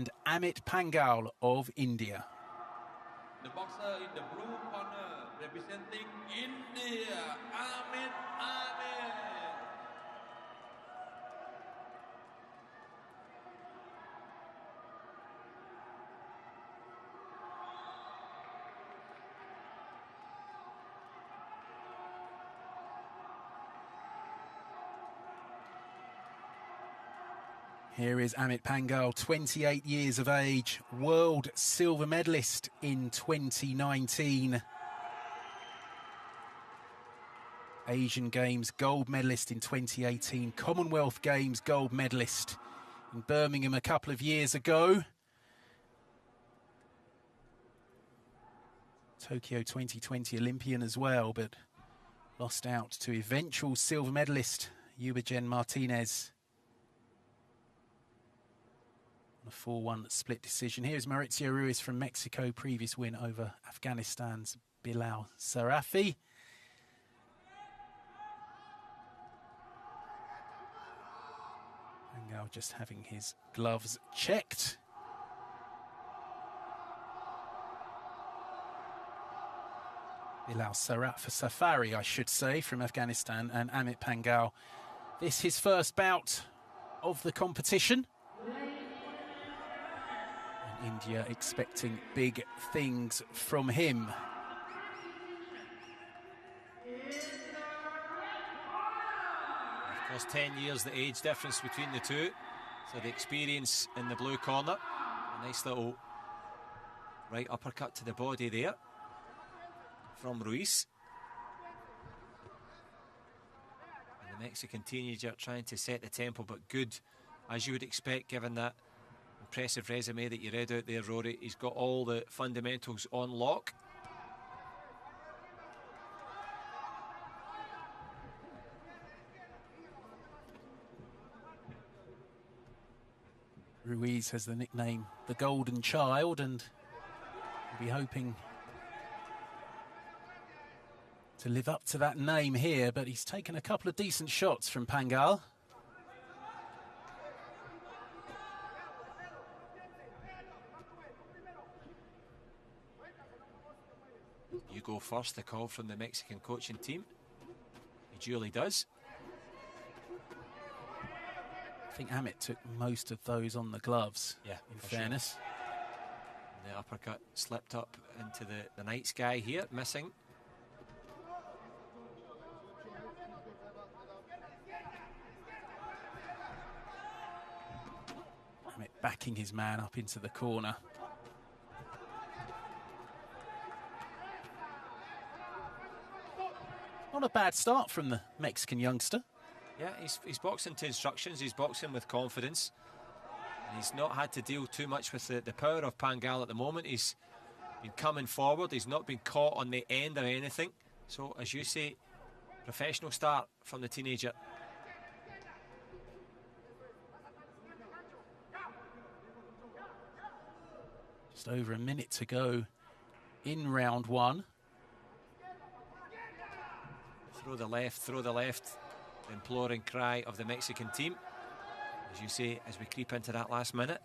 and Amit Panghal of India. The boxer in the blue corner representing India, Amit. Here is Amit Panghal, 28 years of age, world silver medalist in 2019. Asian Games gold medalist in 2018, Commonwealth Games gold medalist in Birmingham a couple of years ago. Tokyo 2020 Olympian as well, but lost out to eventual silver medalist Yubajen Martinez. A 4-1 split decision. Here's Mauricio Ruiz from Mexico, previous win over Afghanistan's Bilal Sarafi. Panghal just having his gloves checked. Bilal Safari, I should say, from Afghanistan, and Amit Panghal. This his first bout of the competition. India expecting big things from him. Of course, 10 years the age difference between the two. So the experience in the blue corner. A nice little right uppercut to the body there from Ruiz. And the Mexican teenager trying to set the tempo, but good, as you would expect, given that impressive resume that you read out there, Rory. He's got all the fundamentals on lock. Ruiz has the nickname the Golden Child, and we'll be hoping to live up to that name here, but he's taken a couple of decent shots from Panghal. You go first, the call from the Mexican coaching team. He duly does. I think Amit took most of those on the gloves, yeah, in fairness. Sure. And the uppercut slipped up into the night sky here, missing. Amit backing his man up into the corner. Not a bad start from the Mexican youngster. Yeah, he's boxing to instructions, he's boxing with confidence. And he's not had to deal too much with the power of Panghal at the moment. He's been coming forward, he's not been caught on the end or anything. So, as you say, professional start from the teenager. Just over a minute to go in round one. Throw the left, the imploring cry of the Mexican team. As you say, as we creep into that last minute.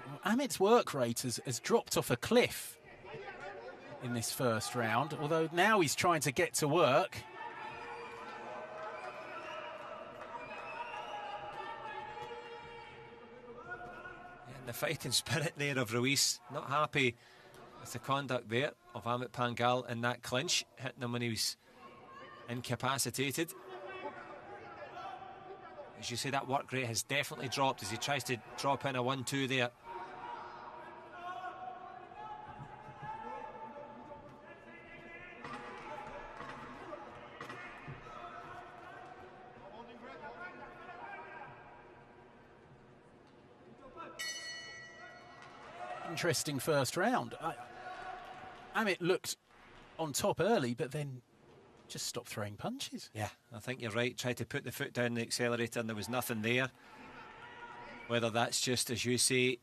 Well, Amit's work rate has dropped off a cliff in this first round, although now he's trying to get to work. The fighting spirit there of Ruiz, not happy with the conduct there of Amit Panghal in that clinch, hitting him when he was incapacitated. As you say, that work rate has definitely dropped as he tries to drop in a 1-2 there. Interesting first round. Amit looked on top early, but then just stopped throwing punches. Yeah, I think you're right. Tried to put the foot down the accelerator and there was nothing there. Whether that's just, as you say,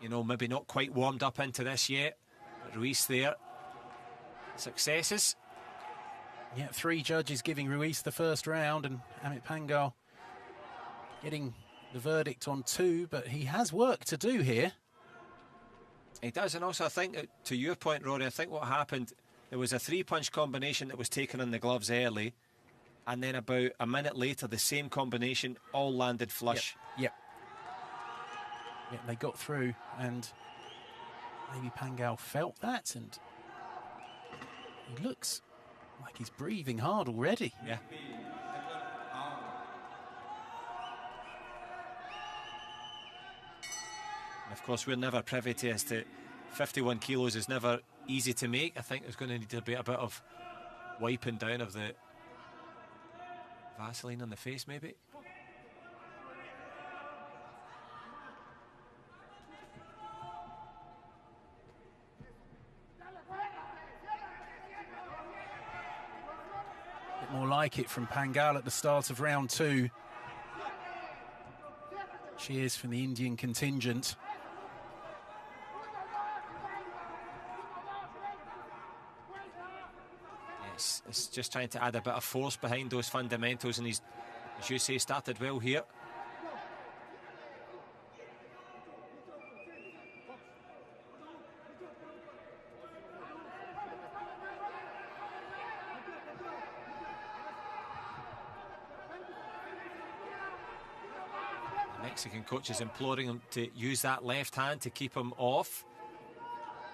you know, maybe not quite warmed up into this yet. But Ruiz there. Successes. Yeah, 3 judges giving Ruiz the first round, and Amit Panghal getting the verdict on 2, but he has work to do here. He does, and also I think, to your point, Rory, I think what happened, there was a 3-punch combination that was taken in the gloves early, and then about a minute later, the same combination all landed flush. Yep. Yeah, they got through, and maybe Panghal felt that, and he looks like he's breathing hard already. Yeah. And of course, we're never privy to as to 51 kilos is never easy to make. I think there's going to need to be a bit of wiping down of the Vaseline on the face, maybe. Bit more like it from Panghal at the start of round 2. Cheers from the Indian contingent. Yes, it's just trying to add a bit of force behind those fundamentals, and he's, as you say, started well here. Mexican coach is imploring him to use that left hand to keep him off.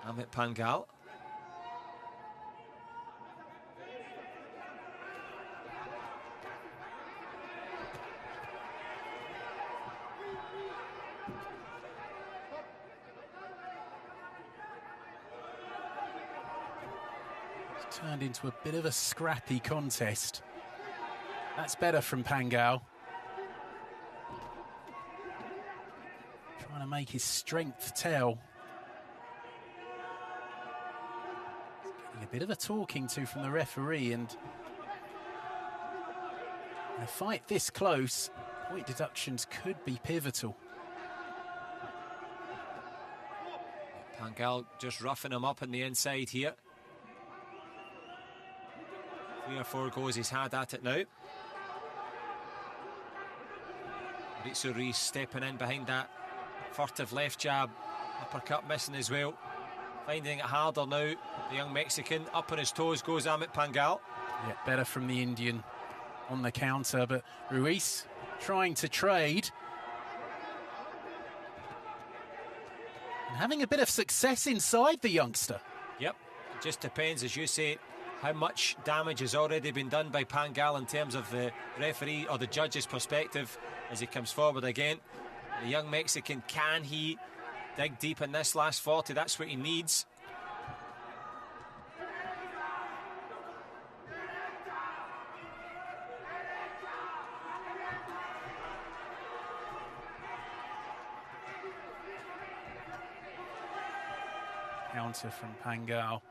Amit Panghal. It's turned into a bit of a scrappy contest. That's better from Panghal. Trying to make his strength tell. Getting a bit of a talking to from the referee, and in a fight this close, point deductions could be pivotal. Panghal just roughing him up on the inside here. 3 or 4 goes he's had at it now. Mauricio Ruiz stepping in behind that furtive left jab, uppercut missing as well. Finding it harder now, the young Mexican. Up on his toes goes Amit Panghal. Yeah, better from the Indian on the counter, but Ruiz trying to trade. And having a bit of success inside the youngster. Yep, it just depends, as you say, how much damage has already been done by Panghal in terms of the referee or the judge's perspective as he comes forward again. The young Mexican, can he dig deep in this last 40? That's what he needs. Counter from Panghal.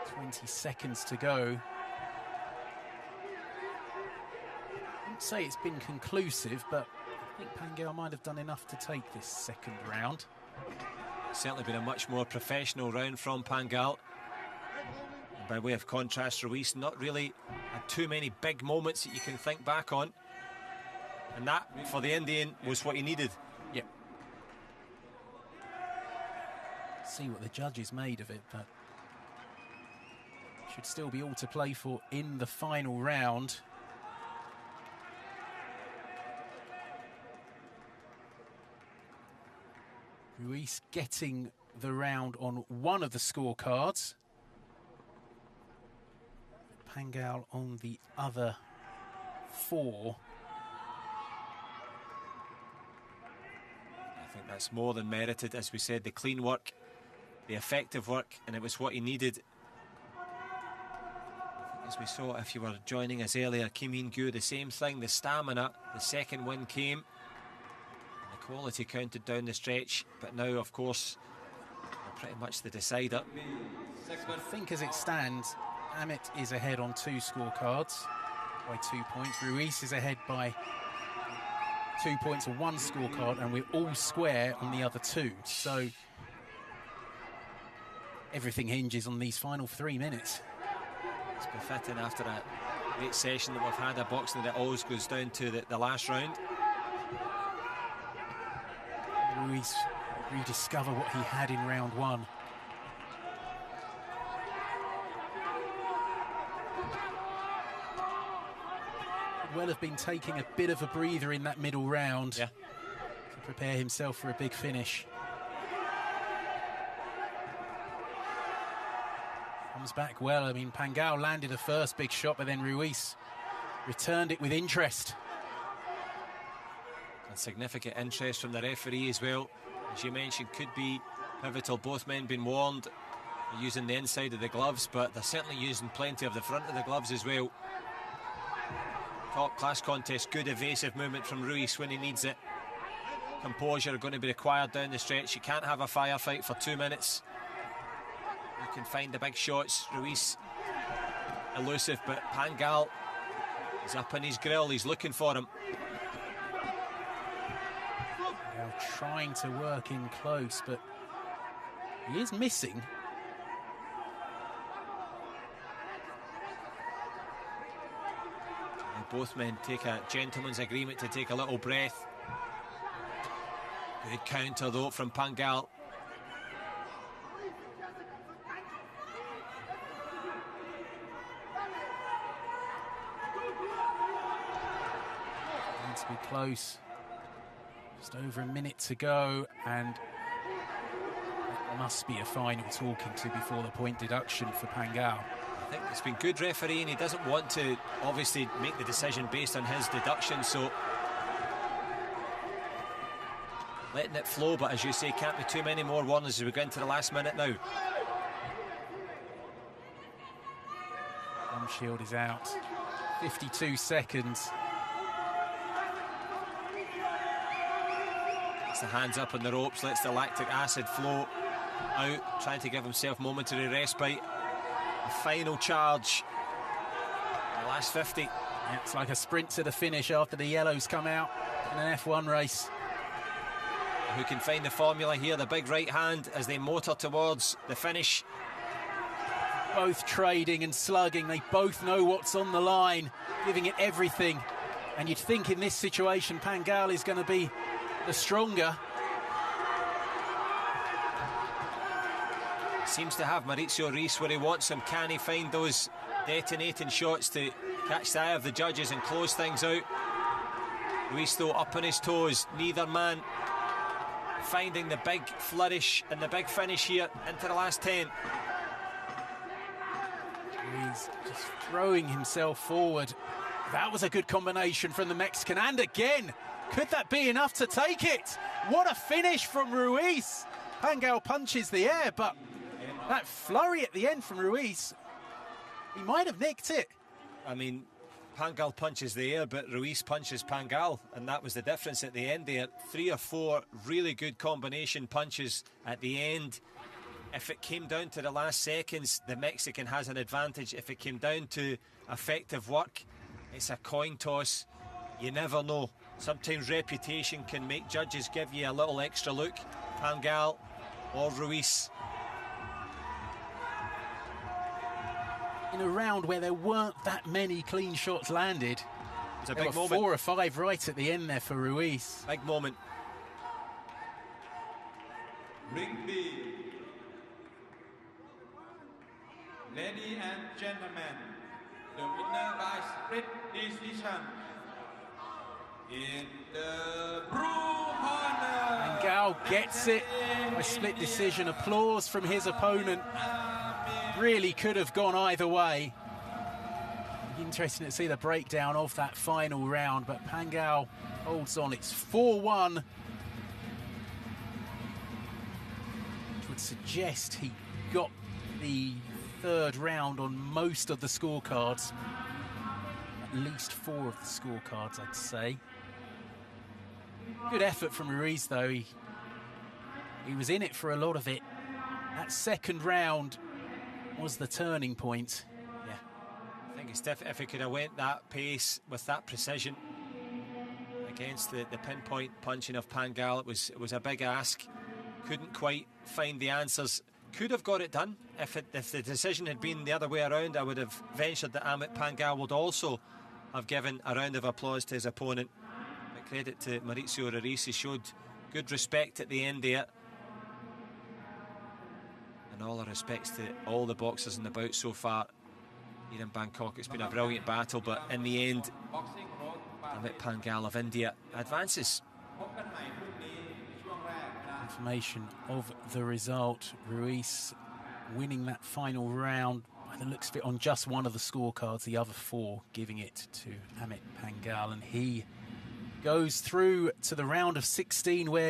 20 seconds to go. I wouldn't say it's been conclusive, but I think Panghal might have done enough to take this second round. It's certainly been a much more professional round from Panghal. And by way of contrast, Ruiz not really had too many big moments that you can think back on. And that, for the Indian, was what he needed. Yep. See what the judges made of it, but should still be all to play for in the final round. Ruiz getting the round on one of the scorecards. Panghal on the other 4. I think that's more than merited, as we said, the clean work, the effective work, and it was what he needed. As we saw, if you were joining us earlier, Kim In-gyu, the same thing, the stamina, the second win came. The quality counted down the stretch, but now, of course, pretty much the decider. I think as it stands, Amit is ahead on 2 scorecards by 2 points. Ruiz is ahead by 2 points on 1 scorecard, and we're all square on the other 2. So everything hinges on these final 3 minutes. It's befitting after a great session that we've had of boxing that it always goes down to the last round. Ruiz rediscover what he had in round one. Could well have been taking a bit of a breather in that middle round to prepare himself for a big finish. Comes back well. I mean, Panghal landed the first big shot, but then Ruiz returned it with interest. And significant interest from the referee as well. As you mentioned, could be pivotal. Both men been warned using the inside of the gloves, but they're certainly using plenty of the front of the gloves as well. Top class contest, good evasive movement from Ruiz when he needs it. Composure are going to be required down the stretch. You can't have a firefight for 2 minutes. You can find the big shots. Ruiz elusive, but Panghal is up in his grill. He's looking for him. Now trying to work in close, but he is missing. And both men take a gentleman's agreement to take a little breath. Good counter though from Panghal. Going to be close. Just over a minute to go, and it must be a final talking to before the point deduction for Panghal. I think it's been good refereeing. He doesn't want to obviously make the decision based on his deduction, so letting it flow, but as you say, can't be too many more warnings as we go into the last minute now. Gum shield is out. 52 seconds. Gets the hands up on the ropes, lets the lactic acid flow out, trying to give himself momentary respite. The final charge. The last 50. Yeah, it's like a sprint to the finish after the yellows come out in an F1 race. Who can find the formula here? The big right hand as they motor towards the finish. Both trading and slugging. They both know what's on the line, giving it everything. And you'd think in this situation, Panghal is going to be the stronger. Seems to have Mauricio Ruiz where he wants him. Can he find those detonating shots to catch the eye of the judges and close things out? Ruiz though up on his toes. Neither man finding the big flourish and the big finish here into the last 10. He's just throwing himself forward. That was a good combination from the Mexican, and again, could that be enough to take it? What a finish from Ruiz. Panghal punches the air, but that flurry at the end from Ruiz, he might have nicked it. I mean, Panghal punches the air, but Ruiz punches Panghal, and that was the difference at the end there. 3 or 4 really good combination punches at the end. If it came down to the last seconds, the Mexican has an advantage. If it came down to effective work, it's a coin toss. You never know. Sometimes reputation can make judges give you a little extra look. Panghal or Ruiz. In a round where there weren't that many clean shots landed, It's a there big were moment. 4 or 5 right at the end there for Ruiz. Big moment. Ring B. Ladies and gentlemen, the winner by split decision in the blue corner. Panghal gets it by split decision. Applause from his opponent. Really could have gone either way. Interesting to see the breakdown of that final round, but Panghal holds on. It's 4-1. Which would suggest he got the third round on most of the scorecards. At least 4 of the scorecards, I'd say. Good effort from Ruiz, though. He was in it for a lot of it. That second round was the turning point. Yeah, I think it's different if he could have went that pace with that precision against the pinpoint punching of Panghal. It was a big ask. Couldn't quite find the answers could have got it done. If the decision had been the other way around, I would have ventured that Amit Panghal would also have given a round of applause to his opponent. But credit to Mauricio Ruiz, he showed good respect at the end there. And all our respects to all the boxers in the bout so far here in Bangkok. It's been a brilliant battle, but in the end, Amit Panghal of India advances. Confirmation of the result. Ruiz winning that final round by the looks of it on just one of the scorecards, the other 4 giving it to Amit Panghal, and he goes through to the round of 16 where